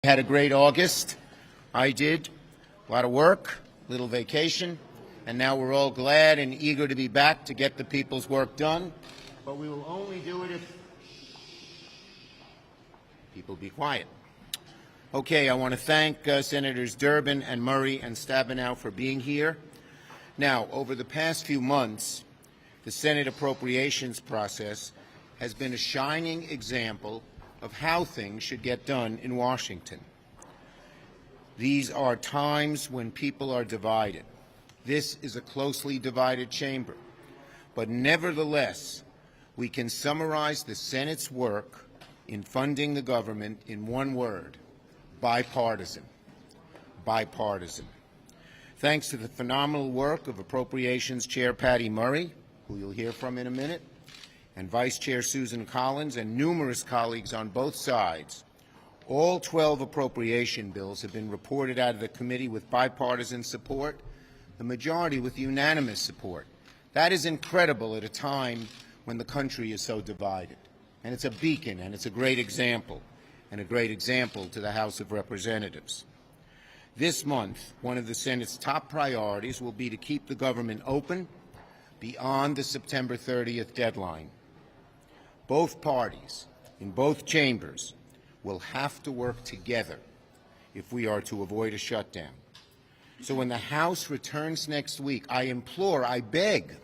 Had a great August. I did. A lot of work, little vacation, and now we're all glad and eager to be back to get the people's work done. But we will only do it if people be quiet. Okay, I want to thank Senators Durbin and Murray and Stabenow for being here. Now, over the past few months, the Senate appropriations process has been a shining example of how things should get done in Washington. These are times when people are divided. This is a closely divided chamber. But nevertheless, we can summarize the Senate's work in funding the government in one word: bipartisan. Bipartisan. Thanks to the phenomenal work of Appropriations Chair Patty Murray, who you'll hear from in a minute, and Vice Chair Susan Collins and numerous colleagues on both sides, all 12 appropriation bills have been reported out of the committee with bipartisan support, the majority with unanimous support. That is incredible at a time when the country is so divided. And it's a beacon, and it's a great example, and a great example to the House of Representatives. This month, one of the Senate's top priorities will be to keep the government open beyond the September 30th deadline. Both parties in both chambers will have to work together if we are to avoid a shutdown. So when the House returns next week, I implore, I beg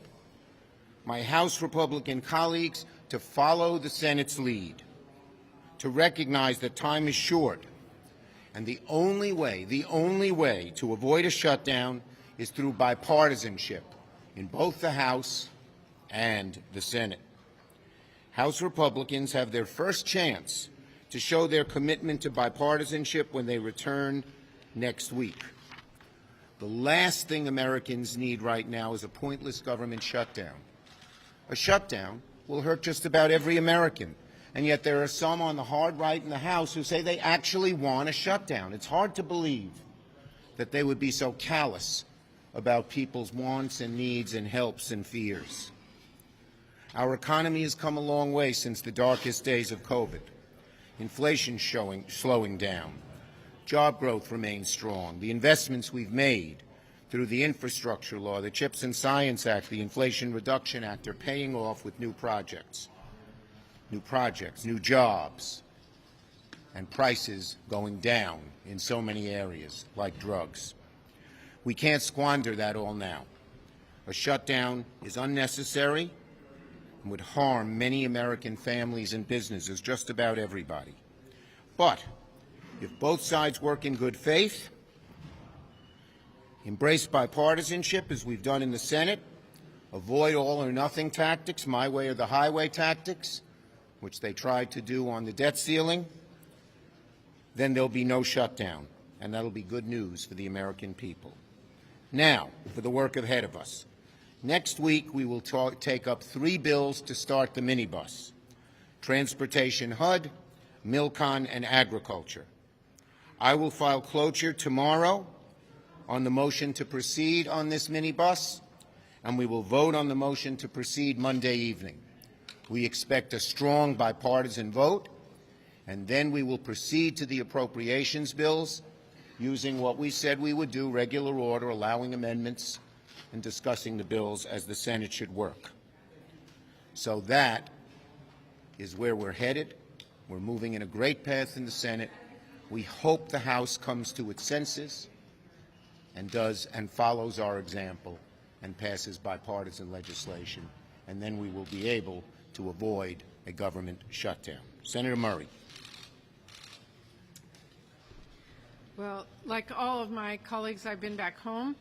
my House Republican colleagues to follow the Senate's lead, to recognize that time is short, and the only way to avoid a shutdown is through bipartisanship in both the House and the Senate. House Republicans have their first chance to show their commitment to bipartisanship when they return next week. The last thing Americans need right now is a pointless government shutdown. A shutdown will hurt just about every American, and yet there are some on the hard right in the House who say they actually want a shutdown. It's hard to believe that they would be so callous about people's wants and needs and hopes and fears. Our economy has come a long way since the darkest days of COVID. Inflation slowing down. Job growth remains strong. The investments we've made through the Infrastructure Law, the CHIPS and Science Act, the Inflation Reduction Act are paying off with new projects, new jobs, and prices going down in so many areas, like drugs. We can't squander that all now. A shutdown is unnecessary and would harm many American families and businesses, just about everybody. But if both sides work in good faith, embrace bipartisanship as we've done in the Senate, avoid all or nothing tactics, my way or the highway tactics, which they tried to do on the debt ceiling, then there'll be no shutdown, and that'll be good news for the American people. Now, for the work ahead of us. Next week, we will take up 3 bills to start the minibus: Transportation HUD, Milcon, and Agriculture. I will file cloture tomorrow on the motion to proceed on this minibus, and we will vote on the motion to proceed Monday evening. We expect a strong bipartisan vote, and then we will proceed to the appropriations bills using what we said we would do, regular order, allowing amendments and discussing the bills as the Senate should work. So that is where we're headed. We're moving in a great path in the Senate. We hope the House comes to its senses and follows our example and passes bipartisan legislation, and then we will be able to avoid a government shutdown. Senator Murray. Well, like all of my colleagues, I've been back home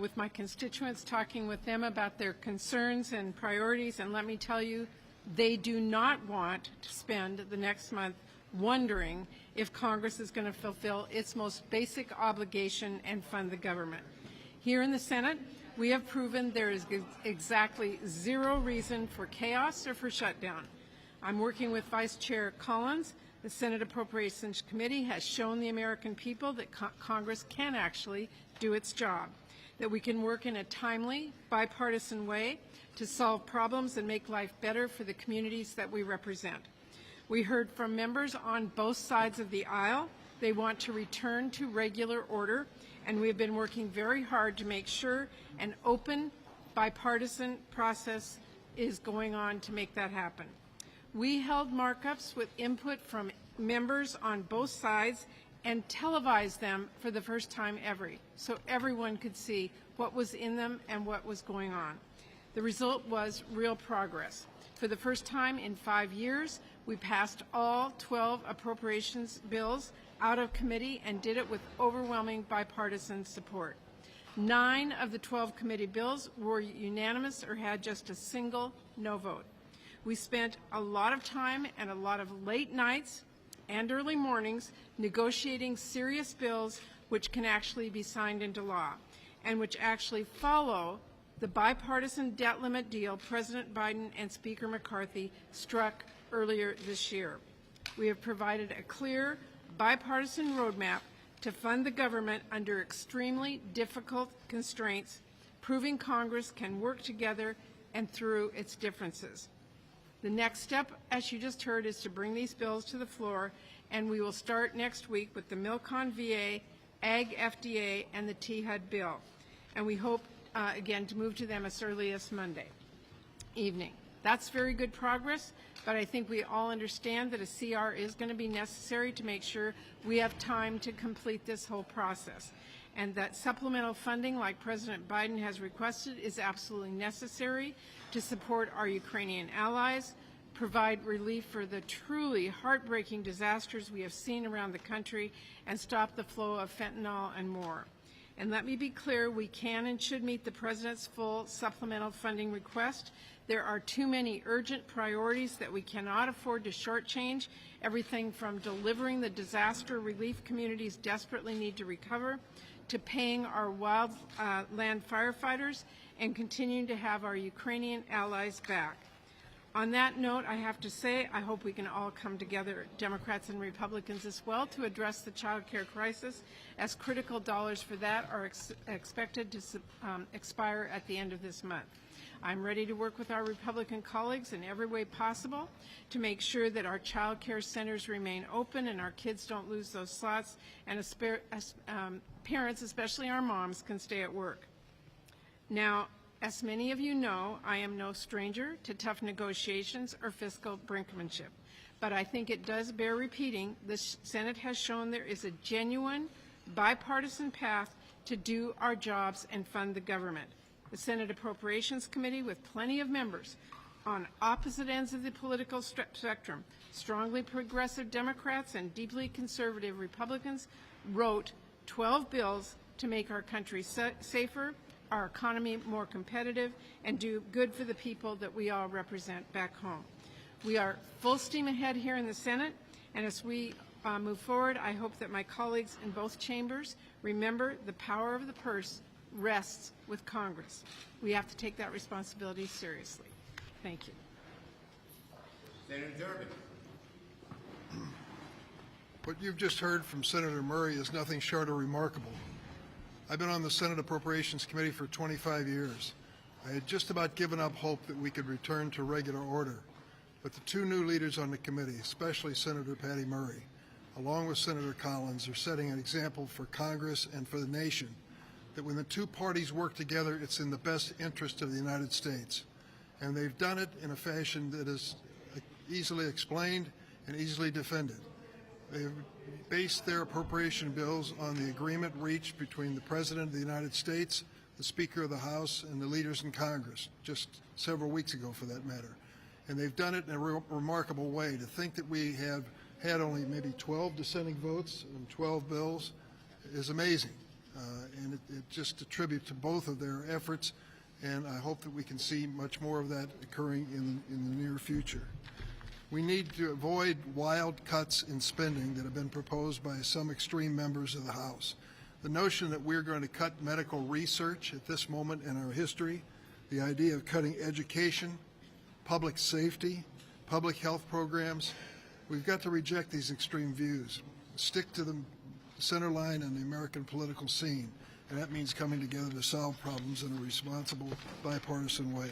with my constituents, talking with them about their concerns and priorities, and let me tell you, they do not want to spend the next month wondering if Congress is going to fulfill its most basic obligation and fund the government. Here in the Senate, we have proven there is exactly zero reason for chaos or for shutdown. I'm working with Vice Chair Collins. The Senate Appropriations Committee has shown the American people that Congress can actually do its job, that we can work in a timely, bipartisan way to solve problems and make life better for the communities that we represent. We heard from members on both sides of the aisle They want to return to regular order, and we have been working very hard to make sure an open, bipartisan process is going on to make that happen. We held markups with input from members on both sides and televised them for the first time ever, so everyone could see what was in them and what was going on. The result was real progress. For the first time in 5 years, we passed all 12 appropriations bills out of committee and did it with overwhelming bipartisan support. 9 of the 12 committee bills were unanimous or had just a single no vote. We spent a lot of time and a lot of late nights and early mornings negotiating serious bills which can actually be signed into law and which actually follow the bipartisan debt limit deal President Biden and Speaker McCarthy struck earlier this year. We have provided a clear bipartisan roadmap to fund the government under extremely difficult constraints, proving Congress can work together and through its differences. The next step, as you just heard, is to bring these bills to the floor, and we will start next week with the MilCon VA, Ag FDA, and the THUD bill. And we hope, again, to move to them as early as Monday evening. That's very good progress, but I think we all understand that a CR is going to be necessary to make sure we have time to complete this whole process, and that supplemental funding, like President Biden has requested, is absolutely necessary to support our Ukrainian allies, provide relief for the truly heartbreaking disasters we have seen around the country, and stop the flow of fentanyl and more. And let me be clear, we can and should meet the President's full supplemental funding request. There are too many urgent priorities that we cannot afford to shortchange, everything from delivering the disaster relief communities desperately need to recover, to paying our wildland firefighters and continuing to have our Ukrainian allies back. On that note, I have to say, I hope we can all come together, Democrats and Republicans as well, to address the child care crisis, as critical dollars for that are expected to expire at the end of this month. I'm ready to work with our Republican colleagues in every way possible to make sure that our child care centers remain open and our kids don't lose those slots, and parents, especially our moms, can stay at work. Now, as many of you know, I am no stranger to tough negotiations or fiscal brinkmanship, but I think it does bear repeating the Senate has shown there is a genuine bipartisan path to do our jobs and fund the government. The Senate Appropriations Committee, with plenty of members on opposite ends of the political spectrum, strongly progressive Democrats and deeply conservative Republicans, wrote 12 bills to make our country safer, our economy more competitive, and do good for the people that we all represent back home. We are full steam ahead here in the Senate, and as we move forward, I hope that my colleagues in both chambers remember the power of the purse rests with Congress. We have to take that responsibility seriously. Thank you. Senator Durbin. What you've just heard from Senator Murray is nothing short of remarkable. I've been on the Senate Appropriations Committee for 25 years. I had just about given up hope that we could return to regular order. But the two new leaders on the committee, especially Senator Patty Murray, along with Senator Collins, are setting an example for Congress and for the nation that when the two parties work together, it's in the best interest of the United States. And they've done it in a fashion that is easily explained and easily defended. They've based their appropriation bills on the agreement reached between the President of the United States, the Speaker of the House, and the leaders in Congress, just several weeks ago for that matter. And they've done it in a remarkable way. To think that we have had only maybe 12 dissenting votes and 12 bills is amazing. And it just a tribute to both of their efforts, and I hope that we can see much more of that occurring in the near future. We need to avoid wild cuts in spending that have been proposed by some extreme members of the House. The notion that we're going to cut medical research at this moment in our history, the idea of cutting education, public safety, public health programs, we've got to reject these extreme views. Stick to the center line in the American political scene, and that means coming together to solve problems in a responsible, bipartisan way.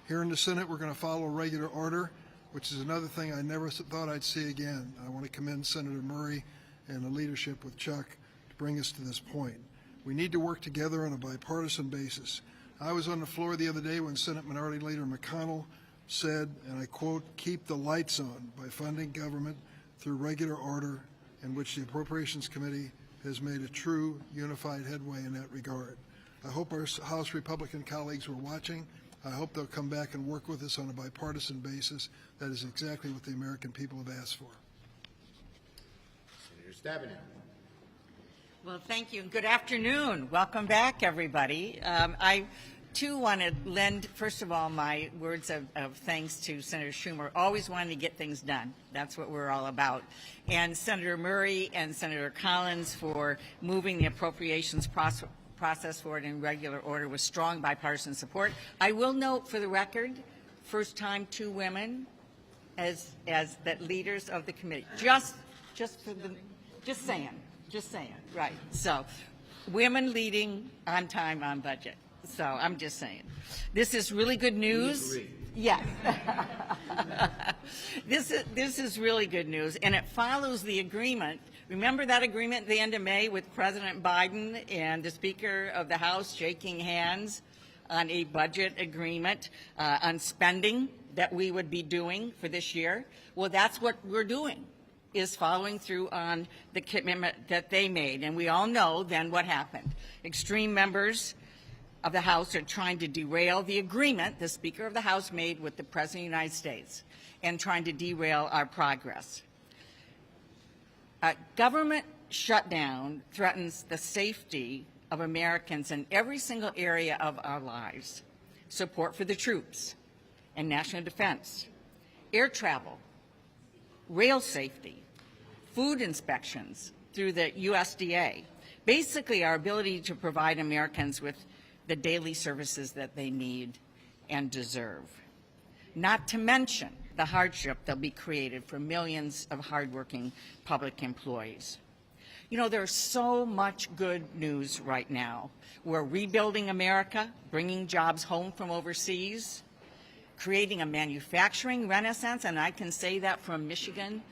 Here in the Senate, we're going to follow regular order, which is another thing I never thought I'd see again. I want to commend Senator Murray and the leadership with Chuck to bring us to this point. We need to work together on a bipartisan basis. I was on the floor the other day when Senate Minority Leader McConnell said, and I quote, "Keep the lights on by funding government through regular order," in which the Appropriations Committee has made a true unified headway in that regard. I hope our House Republican colleagues were watching. I hope they'll come back and work with us on a bipartisan basis. That is exactly what the American people have asked for. Senator Stabenow. Well, thank you, and good afternoon. Welcome back, everybody. I, too, want to lend, first of all, my words of thanks to Senator Schumer, always wanting to get things done. That's what we're all about. And Senator Murray and Senator Collins for moving the appropriations process forward in regular order with strong bipartisan support. I will note, for the record, first time 2 women as that leaders of the committee. Just saying, right. So, women leading on time, on budget. So, I'm just saying. This is really good news. Yes. This is really good news, and it follows the agreement. Remember that agreement at the end of May with President Biden and the Speaker of the House shaking hands on a budget agreement on spending that we would be doing for this year? Well, that's what we're doing, is following through on the commitment that they made. And we all know then what happened. Extreme members of the House are trying to derail the agreement the Speaker of the House made with the President of the United States and trying to derail our progress. Government shutdown threatens the safety of Americans in every single area of our lives. Support for the troops and national defense, air travel, rail safety, food inspections through the USDA, basically our ability to provide Americans with the daily services that they need and deserve. Not to mention the hardship that'll be created for millions of hardworking public employees. You know, there's so much good news right now. We're rebuilding America, bringing jobs home from overseas, creating a manufacturing renaissance, and I can say that from Michigan,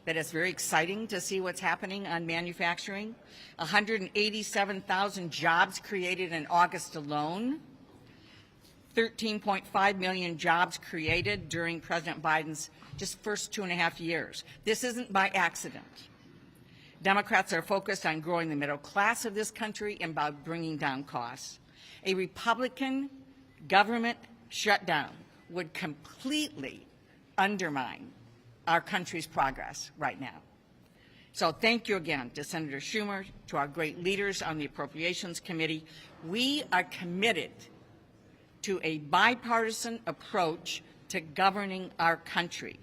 that it's very exciting to see what's happening on manufacturing. 187,000 jobs created in August alone. 13.5 million jobs created during President Biden's just first 2.5 years. This isn't by accident. Democrats are focused on growing the middle class of this country and by bringing down costs. A Republican government shutdown would completely undermine our country's progress right now. So thank you again to Senator Schumer, to our great leaders on the Appropriations Committee. We are committed to a bipartisan approach to governing our country.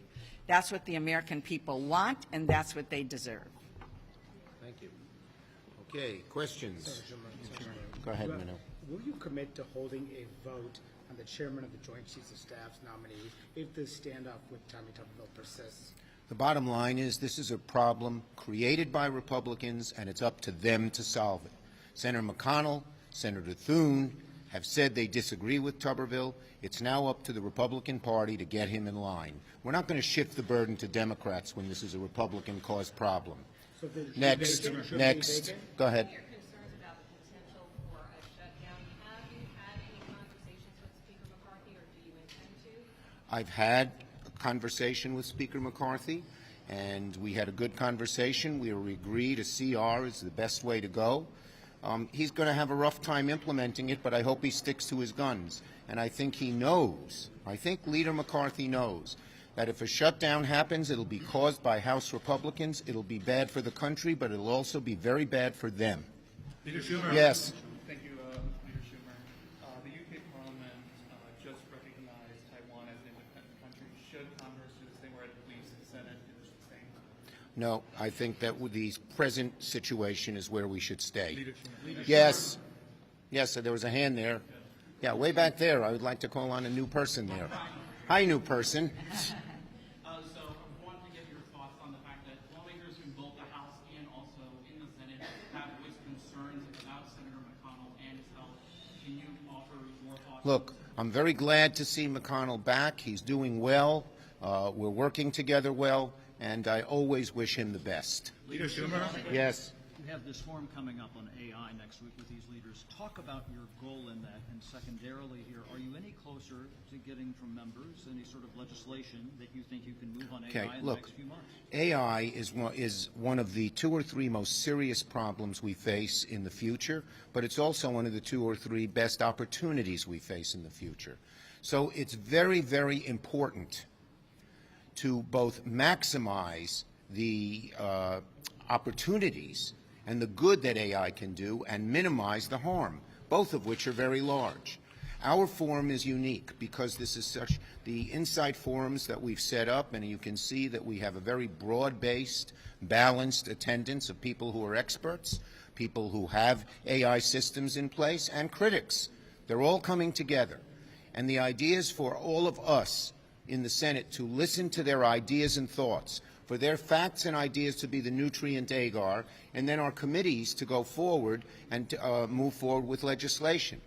That's what the American people want, and that's what they deserve. Thank you. Okay, questions? Go ahead, Manu. Will you commit to holding a vote on the chairman of the Joint Chiefs of Staff's nominee if the standoff with Tommy Tuberville persists? The bottom line is this is a problem created by Republicans, and it's up to them to solve it. Senator McConnell, Senator Thune have said they disagree with Tuberville. It's now up to the Republican Party to get him in line. We're not going to shift the burden to Democrats when this is a Republican-caused problem. So Next. Go ahead. Your concerns about the potential for a shutdown. Have you had any conversations with Speaker McCarthy, or do you intend to? I've had a conversation with Speaker McCarthy, and we had a good conversation. We agreed a CR is the best way to go. He's going to have a rough time implementing it, but I hope he sticks to his guns. And I think he knows, I think Leader McCarthy knows, that if a shutdown happens, it'll be caused by House Republicans. It'll be bad for the country, but it'll also be very bad for them. Leader Schumer. Yes. Thank you, Leader Schumer. The UK Parliament just recognized Taiwan as an independent country. Should Congress do the same, or at least the Senate do the same? No, I think that with the present situation is where we should stay. Leader Schumer. Yes. Yes, so there was a hand there. Yeah, way back there. I would like to call on a new person there. Hi, new person. So I wanted to get your thoughts on the fact that lawmakers in both the House and also in the Senate have voiced concerns about Senator McConnell and his health. Can you offer your thoughts? Look, I'm very glad to see McConnell back. He's doing well. We're working together well. and I always wish him the best. Leader Schumer? Yes. You have this forum coming up on AI next week with these leaders. Talk about your goal in that, and secondarily here, are you any closer to getting from members any sort of legislation that you think you can move on AI in the next few months? AI is one of the 2 or 3 most serious problems we face in the future, but it's also one of the 2 or 3 best opportunities we face in the future. So it's very, very important to both maximize the opportunities and the good that AI can do and minimize the harm, both of which are very large. Our forum is unique because this is such the insight forums that we've set up, and you can see that we have a very broad-based, balanced attendance of people who are experts, people who have AI systems in place, and critics. They're all coming together. And the idea is for all of us in the Senate to listen to their ideas and thoughts, for their facts and ideas to be the nutrient agar, and then our committees to go forward and move forward with legislation.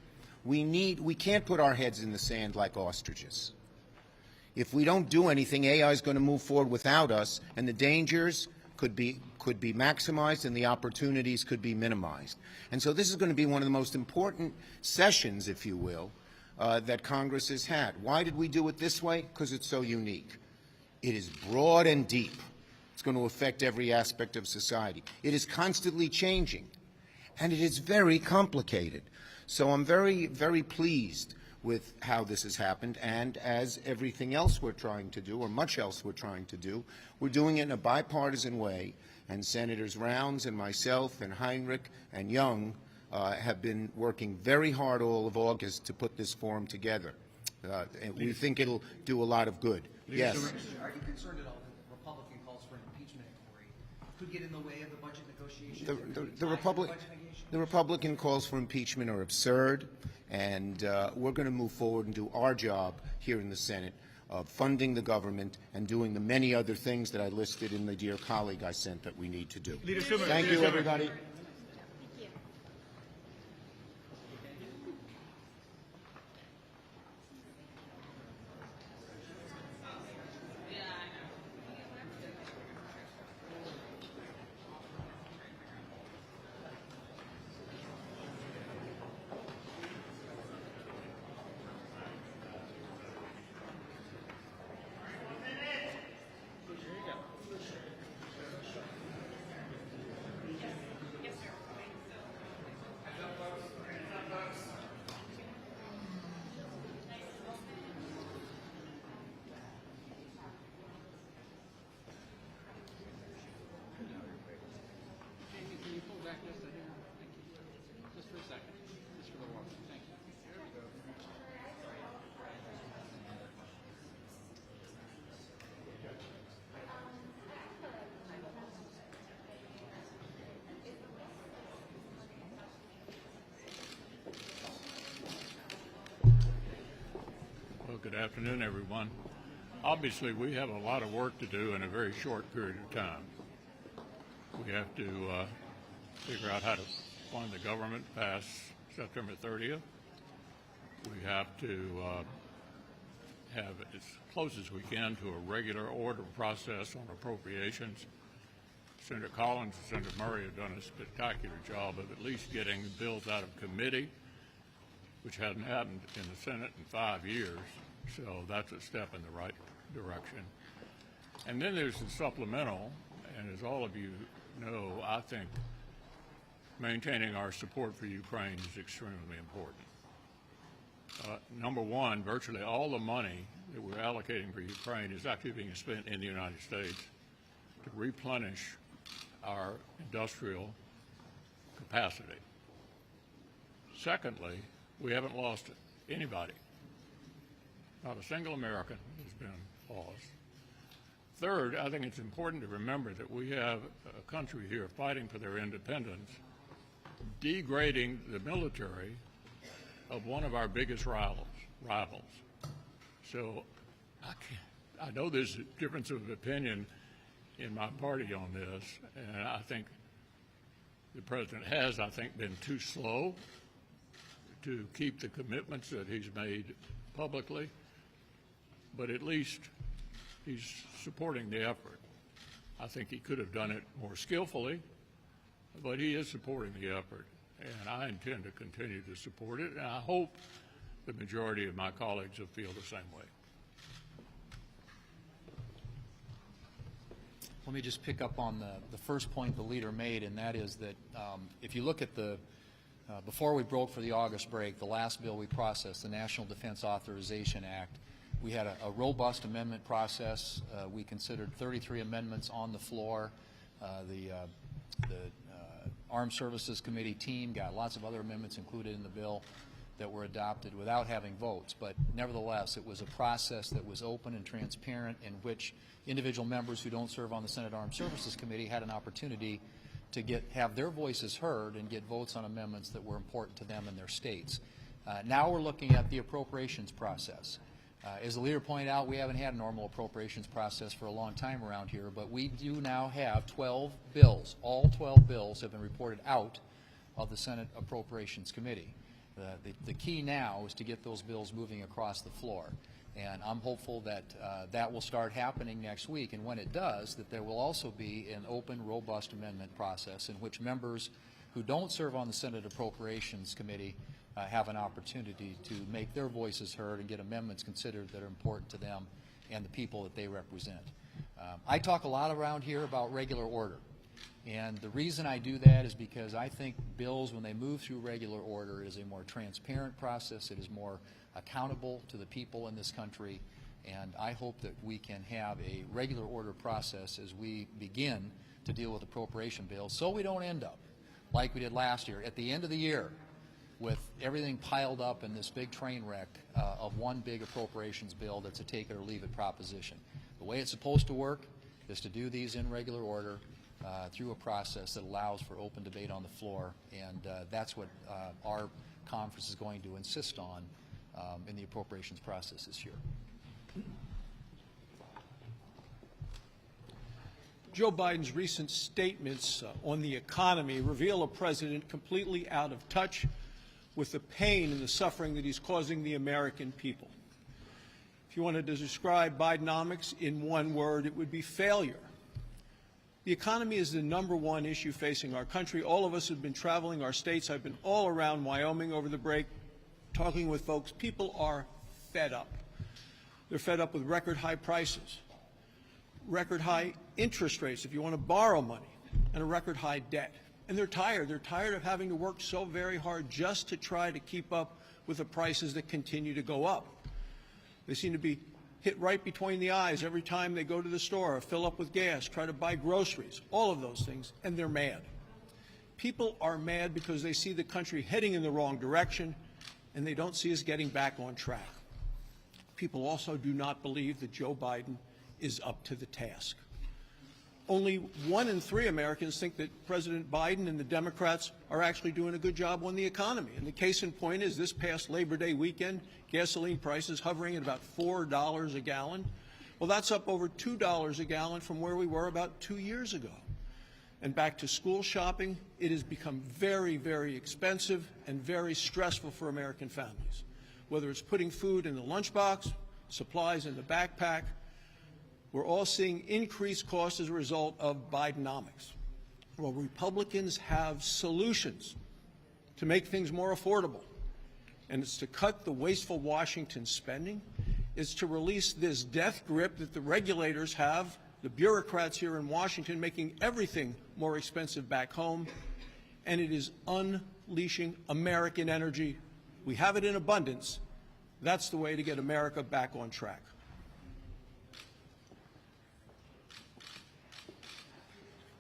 We can't put our heads in the sand like ostriches. If we don't do anything, AI is going to move forward without us, and the dangers could be maximized and the opportunities could be minimized. And so this is going to be one of the most important sessions, if you will, that Congress has had. Why did we do it this way? Because it's so unique. It is broad and deep. It's going to affect every aspect of society. It is constantly changing, and it is very complicated. So I'm very, very pleased with how this has happened, and as everything else we're trying to do, or much else we're trying to do, we're doing it in a bipartisan way, and Senators Rounds and myself and Heinrich and Young have been working very hard all of August to put this forum together. And we think it'll do a lot of good. Yes. Are you concerned at all that the Republican calls for an impeachment inquiry could get in the way of the budget negotiations? The Republican calls for impeachment are absurd, and we're going to move forward and do our job here in the Senate of funding the government and doing the many other things that I listed in the dear colleague I sent that we need to do. Thank you, everybody. Good afternoon, everyone. Obviously, we have a lot of work to do in a very short period of time. We have to figure out how to fund the government past September 30th. We have to have as close as we can to a regular order process on appropriations. Senator Collins and Senator Murray have done a spectacular job of at least getting bills out of committee, which hadn't happened in the Senate in 5 years. So that's a step in the right direction. And then there's the supplemental, and as all of you know, I think maintaining our support for Ukraine is extremely important. Number one, virtually all the money that we're allocating for Ukraine is actually being spent in the United States to replenish our industrial capacity. Secondly, we haven't lost anybody. Not a single American has been lost. Third, I think it's important to remember that we have a country here fighting for their independence, degrading the military of one of our biggest rivals. So I know there's a difference of opinion in my party on this, and I think the president has, been too slow to keep the commitments that he's made publicly, but at least he's supporting the effort. I think he could have done it more skillfully, but he is supporting the effort, and I intend to continue to support it, and I hope the majority of my colleagues will feel the same way. Let me just pick up on the first point the leader made, and that is that if you look at the, before we broke for the August break, the last bill we processed, the National Defense Authorization Act, we had a robust amendment process. We considered 33 amendments on the floor. The Armed Services Committee team got lots of other amendments included in the bill that were adopted without having votes. But nevertheless, it was a process that was open and transparent, in which individual members who don't serve on the Senate Armed Services Committee had an opportunity to have their voices heard and get votes on amendments that were important to them and their states. Now we're looking at the appropriations process. As the leader pointed out, we haven't had a normal appropriations process for a long time around here, but we do now have 12 bills. All 12 bills have been reported out of the Senate Appropriations Committee. The key now is to get those bills moving across the floor. And I'm hopeful that that will start happening next week. And when it does, that there will also be an open, robust amendment process in which members who don't serve on the Senate Appropriations Committee have an opportunity to make their voices heard and get amendments considered that are important to them and the people that they represent. I talk a lot around here about regular order. And the reason I do that is because I think bills, when they move through regular order, is a more transparent process. It is more accountable to the people in this country. And I hope that we can have a regular order process as we begin to deal with appropriation bills, so we don't end up like we did last year at the end of the year with everything piled up in this big train wreck of one big appropriations bill that's a take it or leave it proposition. The way it's supposed to work is to do these in regular order through a process that allows for open debate on the floor, and that's what our conference is going to insist on in the appropriations process this year. Joe Biden's recent statements on the economy reveal a president completely out of touch with the pain and the suffering that he's causing the American people. If you wanted to describe Bidenomics in one word, it would be failure. The economy is the #1 issue facing our country. All of us have been traveling our states. I've been all around Wyoming over the break talking with folks. People are fed up. They're fed up with record high prices, record high interest rates if you want to borrow money, and a record high debt. And they're tired. They're tired of having to work so very hard just to try to keep up with the prices that continue to go up. They seem to be hit right between the eyes every time they go to the store or fill up with gas, try to buy groceries, all of those things, and they're mad. People are mad because they see the country heading in the wrong direction, and they don't see us getting back on track. People also do not believe that Joe Biden is up to the task. Only 1 in 3 Americans think that President Biden and the Democrats are actually doing a good job on the economy. And the case in point is this past Labor Day weekend, gasoline prices hovering at about $4 a gallon. Well, that's up over $2 a gallon from where we were about 2 years ago. And back to school shopping, it has become very, very expensive and very stressful for American families. Whether it's putting food in the lunchbox, supplies in the backpack, we're all seeing increased costs as a result of Bidenomics. Well, Republicans have solutions to make things more affordable, and it's to cut the wasteful Washington spending. It's to release this death grip that the regulators have, the bureaucrats here in Washington, making everything more expensive back home, and it is unleashing American energy. We have it in abundance. That's the way to get America back on track.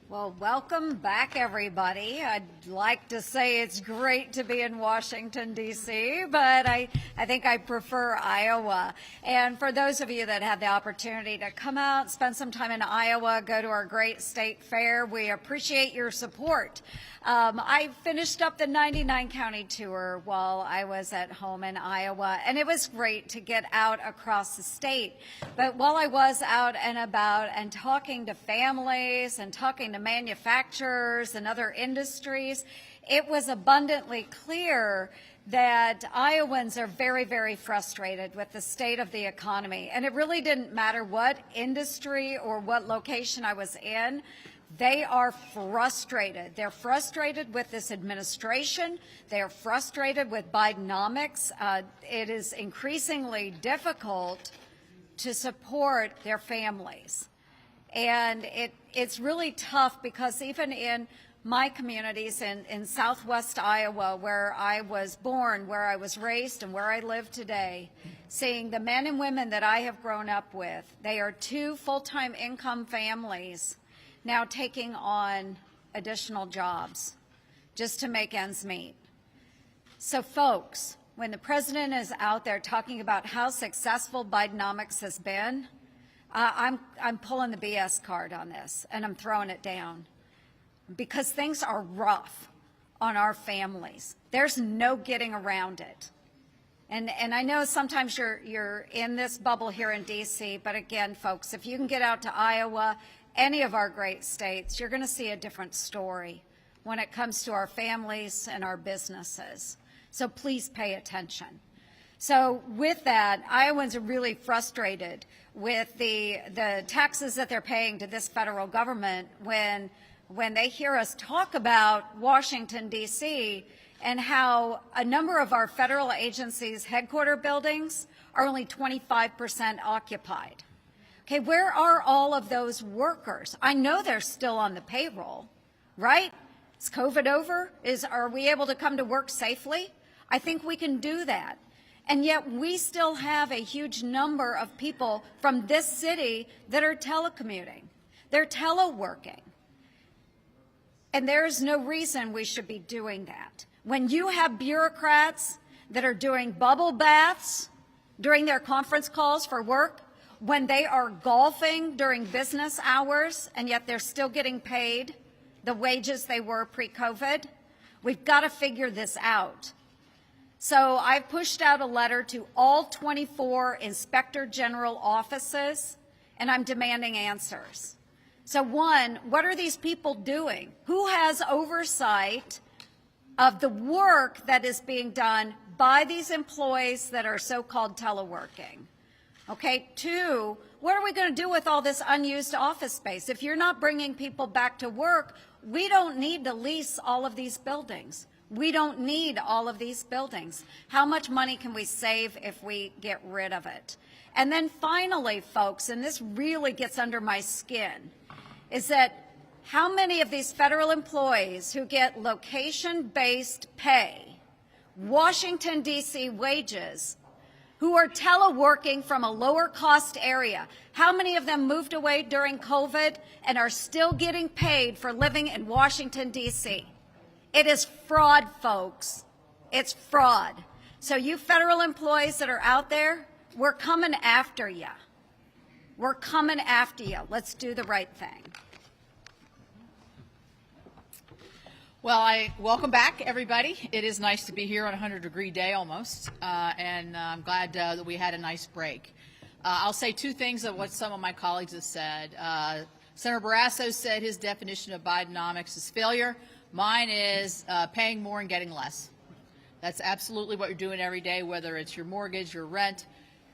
Well, welcome back, everybody. I'd like to say it's great to be in Washington, D.C., but I think I prefer Iowa. And for those of you that have the opportunity to come out, spend some time in Iowa, go to our great state fair, we appreciate your support. I finished up the 99-county tour while I was at home in Iowa, and it was great to get out across the state. But while I was out and about and talking to families and talking to manufacturers and other industries, it was abundantly clear that Iowans are very, very frustrated with the state of the economy. And it really didn't matter what industry or what location I was in. They are frustrated. They're frustrated with this administration. They're frustrated with Bidenomics. It is increasingly difficult to support their families. And it's really tough because even in my communities in southwest Iowa, where I was born, where I was raised, and where I live today, seeing the men and women that I have grown up with, they are two full-time income families now taking on additional jobs just to make ends meet. So folks, when the president is out there talking about how successful Bidenomics has been, I'm pulling the BS card on this, and I'm throwing it down. Because things are rough on our families. There's no getting around it. And I know sometimes you're in this bubble here in D.C., but again, folks, if you can get out to Iowa, any of our great states, you're going to see a different story when it comes to our families and our businesses. So please pay attention. So with that, Iowans are really frustrated with the taxes that they're paying to this federal government when they hear us talk about Washington, D.C., and how a number of our federal agencies' headquarter buildings are only 25% occupied. Okay, where are all of those workers? I know they're still on the payroll, right? Is COVID over? Are we able to come to work safely? I think we can do that. And yet we still have a huge number of people from this city that are telecommuting. They're teleworking. And there's no reason we should be doing that. When you have bureaucrats that are doing bubble baths during their conference calls for work, when they are golfing during business hours, and yet they're still getting paid the wages they were pre-COVID, we've got to figure this out. So I've pushed out a letter to all 24 Inspector General offices, and I'm demanding answers. So one, what are these people doing? Who has oversight of the work that is being done by these employees that are so-called teleworking? Okay, two, what are we going to do with all this unused office space? If you're not bringing people back to work, we don't need to lease all of these buildings. We don't need all of these buildings. How much money can we save if we get rid of it? And then finally, folks, and this really gets under my skin, is that how many of these federal employees who get location-based pay, Washington, D.C. wages, who are teleworking from a lower-cost area, how many of them moved away during COVID and are still getting paid for living in Washington, D.C.? It is fraud, folks. It's fraud. So you federal employees that are out there, we're coming after you. We're coming after you. Let's do the right thing. Well, welcome back, everybody. It is nice to be here on a 100-degree day almost, and I'm glad that we had a nice break. I'll say two things of what some of my colleagues have said. Senator Barrasso said his definition of Bidenomics is failure. Mine is paying more and getting less. That's absolutely what you're doing every day, whether it's your mortgage, your rent,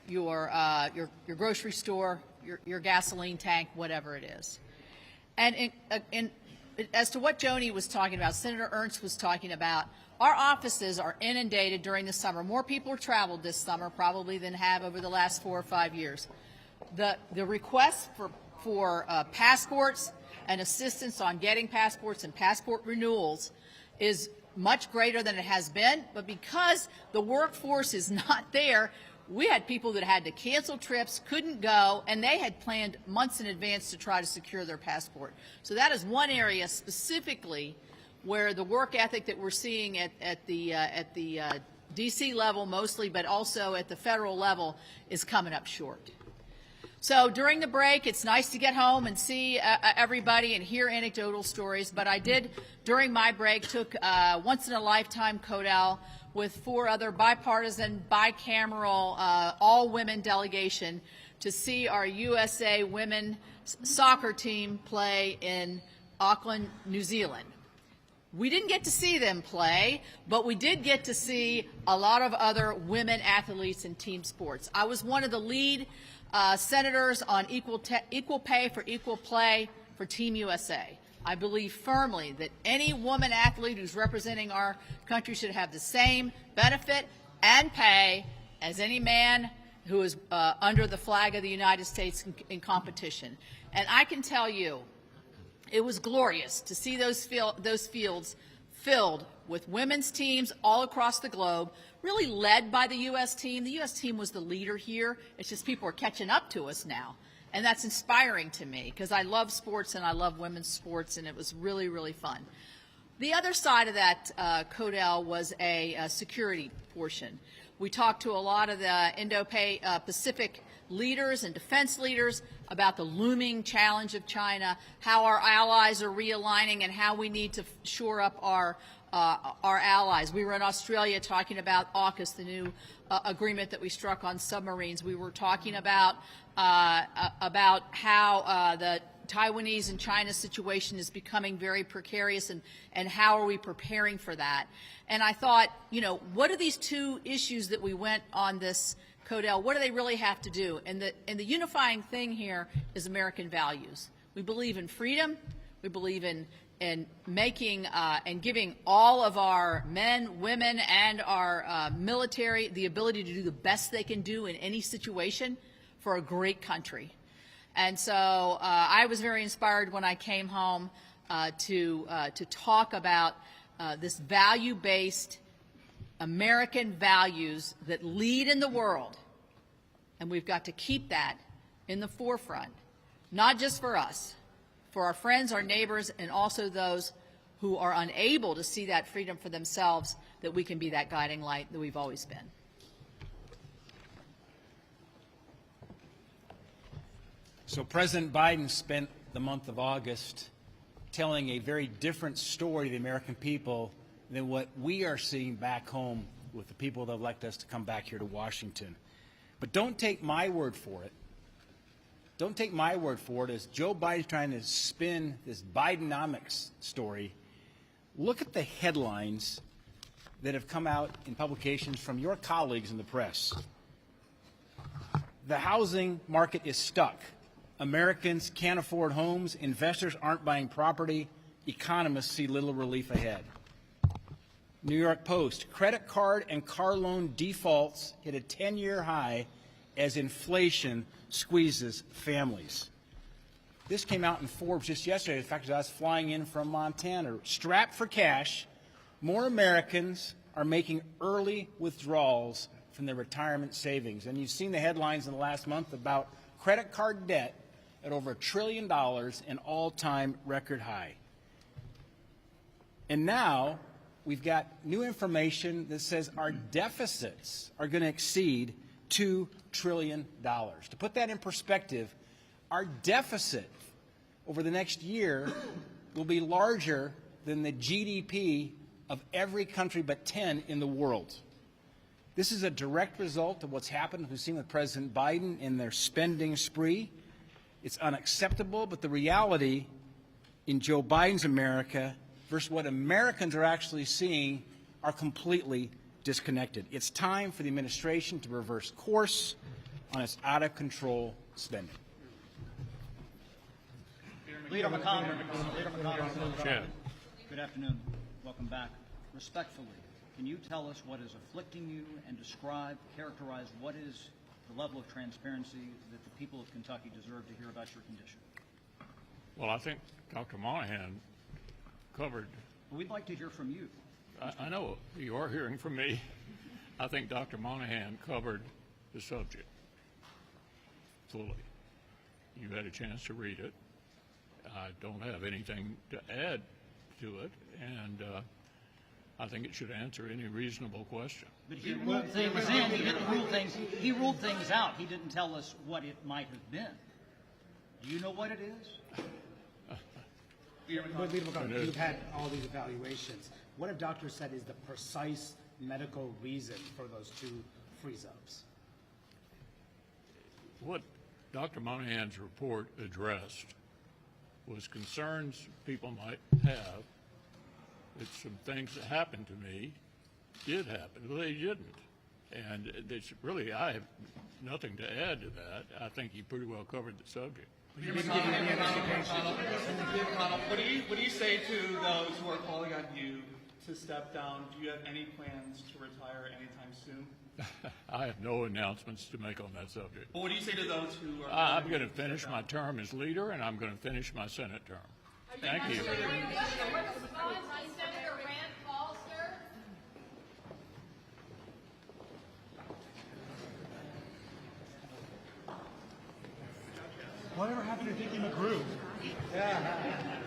your grocery store, your gasoline tank, whatever it is. And as to what Joni was talking about, Senator Ernst was talking about, our offices are inundated during the summer. More people have traveled this summer probably than have over the last 4 or 5 years. The requests for passports and assistance on getting passports and passport renewals is much greater than it has been, but because the workforce is not there, we had people that had to cancel trips, couldn't go, and they had planned months in advance to try to secure their passport. So that is one area specifically where the work ethic that we're seeing at the D.C. level mostly, but also at the federal level, is coming up short. So during the break, it's nice to get home and see everybody and hear anecdotal stories, but I did, during my break, took once-in-a-lifetime Codel with 4 other bipartisan, bicameral, all-women delegation to see our USA women soccer team play in Auckland, New Zealand. We didn't get to see them play, but we did get to see a lot of other women athletes in team sports. I was one of the lead senators on equal pay for equal play for Team USA. I believe firmly that any woman athlete who's representing our country should have the same benefit and pay as any man who is under the flag of the United States in competition. And I can tell you, it was glorious to see those fields filled with women's teams all across the globe, really led by the U.S. team. The U.S. team was the leader here. It's just people are catching up to us now. And that's inspiring to me because I love sports and I love women's sports, and it was really, really fun. The other side of that Codel was a security portion. We talked to a lot of the Indo-Pacific leaders and defense leaders about the looming challenge of China, how our allies are realigning, and how we need to shore up our allies. We were in Australia talking about AUKUS, the new agreement that we struck on submarines. We were talking about how the Taiwanese and China situation is becoming very precarious, and how are we preparing for that? And I thought, you know, what are these two issues that we went on this Codel, what do they really have to do? And the unifying thing here is American values. We believe in freedom. We believe in making and giving all of our men, women, and our military the ability to do the best they can do in any situation for a great country. And so I was very inspired when I came home to talk about this value-based American values that lead in the world, and we've got to keep that in the forefront, not just for us, for our friends, our neighbors, and also those who are unable to see that freedom for themselves, that we can be that guiding light that we've always been. So President Biden spent the month of August telling a very different story to the American people than what we are seeing back home with the people that elect us to come back here to Washington. But don't take my word for it. Don't take my word for it as Joe Biden's trying to spin this Bidenomics story. Look at the headlines that have come out in publications from your colleagues in the press. The housing market is stuck. Americans can't afford homes. Investors aren't buying property. Economists see little relief ahead. New York Post, credit card and car loan defaults hit a 10-year high as inflation squeezes families. This came out in Forbes just yesterday. In fact, as I was flying in from Montana, strapped for cash, more Americans are making early withdrawals from their retirement savings. And you've seen the headlines in the last month about credit card debt at over $1 trillion, an all-time record high. And now we've got new information that says our deficits are going to exceed $2 trillion. To put that in perspective, our deficit over the next year will be larger than the GDP of every country but 10 in the world. This is a direct result of what's happened, we've seen with President Biden in their spending spree. It's unacceptable, but the reality in Joe Biden's America versus what Americans are actually seeing are completely disconnected. It's time for the administration to reverse course on its out-of-control spending. Leader McConnell. Leader McConnell. Shen. Good afternoon. Welcome back. Respectfully, can you tell us what is afflicting you and describe, characterize what is the level of transparency that the people of Kentucky deserve to hear about your condition? Well, I think Dr. Monahan covered. We'd like to hear from you. I know you are hearing from me. I think Dr. Monahan covered the subject fully. You had a chance to read it. I don't have anything to add to it, and I think it should answer any reasonable question. But he ruled things in. He didn't rule things. He ruled things out. He didn't tell us what it might have been. Do you know what it is? But Leader McConnell, you've had all these evaluations. What have doctors said is the precise medical reason for those two freeze-ups? What Dr. Monahan's report addressed was concerns people might have that some things that happened to me did happen. Well, they didn't. And it's really, I have nothing to add to that. I think you pretty well covered the subject. McConnell, what do you say to those who are calling on you to step down? Do you have any plans to retire anytime soon? I have no announcements to make on that subject. Well, what do you say to those who are I'm going to finish my term as leader, and I'm going to finish my Senate term. Thank you. Senator Rand Paul, sir? Whatever happened to Dickie McGrew? Yeah.